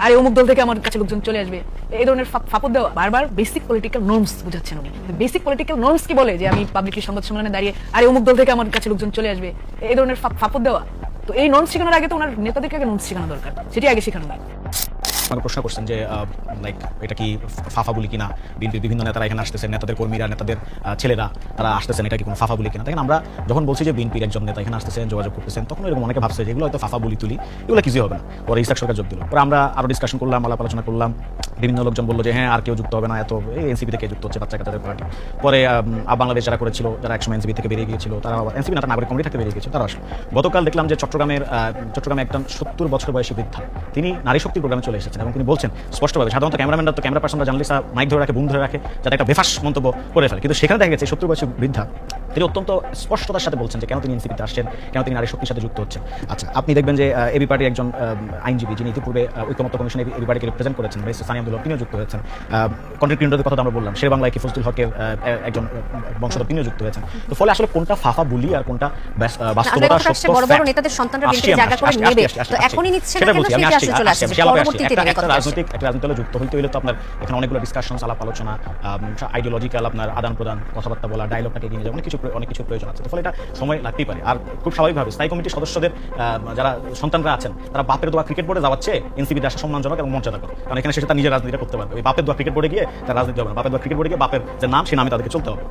আরে অমুক দল থেকে আমার কাছে লোকজন চলে আসবে, এই ধরনের ফাপড় দেওয়া। বারবার বেসিক পলিটিক্যাল নর্মস বুঝাচ্ছেন উনি। বেসিক পলিটিক্যাল নর্মস কি বলে যে আমি পাবলিকলি সংবাদ সম্মেলনে দাঁড়িয়ে আরে অমুক দল থেকে আমার কাছে লোকজন চলে আসবে, এই ধরনের ফাপড় দেওয়া। তো এই নর্মস শেখানোর আগে তো ওনার নেতাদেরকে আগে নর্মস শেখানো দরকার, সেটি আগে শেখানো না। আমাকে প্রশ্ন করছেন যে লাইক এটা কি ফাফা বলি কিনা, বিএনপির বিভিন্ন নেতারা এখানে আসতেছেন, নেতাদের কর্মীরা, নেতাদের ছেলেরা তারা আসতেছেন, এটা কি কোনো ফাফা বলি কিনা। দেখেন আমরা যখন বলছি যে বিএনপির একজন নেতা এখানে আসতেছেন, যোগাযোগ করতেছেন, তখন এরকম অনেকে ভাবছে যে এগুলো হয়তো ফাফা বলি তুলি, এগুলো কিছুই হবে না। পরে ইসাক সরকার যোগ দিল, পরে আমরা আরও ডিসকাশন করলাম, আলাপ আলোচনা করলাম। বিভিন্ন লোকজন বললো যে হ্যাঁ আর কেউ যুক্ত হবে না, এত এনসিপি থেকে যুক্ত হচ্ছে বাচ্চা কাচ্চাদের পার্টি। পরে বাংলাদেশ যারা করেছিল, যারা একসময় এনসিপি থেকে বেরিয়ে গিয়েছিল, তারা এনসিপি না, নাগরিক কমিটি থেকে বেরিয়ে গিয়েছিল, তারা আসলো। গতকাল দেখলাম যে চট্টগ্রামে একটা 70 বছর বয়সী বৃদ্ধা, তিনি নারী শক্তি প্রোগ্রামে চলে এসেছেন এবং তিনি বলছেন স্পষ্টভাবে, সাধারণত ক্যামেরাম্যানরা তো ক্যামেরা পার্সনরা জার্নালিস্টরা মাইক ধরে রাখে, বুম ধরে রাখে, যাতে একটা বেফাস মন্তব্য করে ফেলে, কিন্তু সেখানে দেখা গেছে 70 বছর বৃদ্ধা তিনি অত্যন্ত স্পষ্টতার সাথে বলছেন যে কেন তিনি এনসিপিতে আসছেন, কেন তিনি নারী শক্তির সাথে যুক্ত হচ্ছেন। আচ্ছা, আপনি দেখবেন যে এবি পার্টির একজন আইনজীবী, যিনি ইতিপূর্বে ঐক্যমত্য কমিশনে এবি পার্টিকে রিপ্রেজেন্ট করেছেন, সানি আব্দুল্লাহ, তিনিও যুক্ত হয়েছেন। কন্টেন্ট ক্রিয়েটরদের কথা আমরা বললাম, শের বাংলায় কি ফজলুল হকের একজন বংশধর, তিনিও যুক্ত হয়েছেন। তো ফলে আসলে কোনটা ফাফা বুলি আর কোনটা বাস্তবতা সত্য, বড় বড় নেতাদের সন্তানরা বিএনপির জায়গা করে নেবে, তো এখনই নিচ্ছে না কেন, সেটা আসলে চলে আসছে পরবর্তীতে। একটা রাজনৈতিক দলে যুক্ত হইতে হলে তো আপনার এখানে অনেকগুলো ডিসকাশন, আলাপ আলোচনা, আইডিওলজিক্যাল আপনার আদান প্রদান, কথাবার্তা বলা, ডায়লগটাকে এগিয়ে নিয়ে যাওয়া, অনেক কিছু প্রয়োজন আছে। তো ফলে এটা সময় লাগতেই পারে। আর খুব স্বাভাবিকভাবে স্থায়ী কমিটির সদস্যদের যারা সন্তানরা আছেন, তারা বাপের দোয়া ক্রিকেট বোর্ডে যাওয়াচ্ছে এনসিপিতে আসা সম্মানজনক এবং মর্যাদাকর, কারণ এখানে সেটা নিজের রাজনীতিটা করতে পারবে। ওই বাপের দোয়া ক্রিকেট বোর্ডে গিয়ে তার রাজনীতি হবে না, বাপের দোয়া ক্রিকেট বোর্ডে গিয়ে বাপের যে নাম, সেই নামে তাদেরকে চলতে হবে।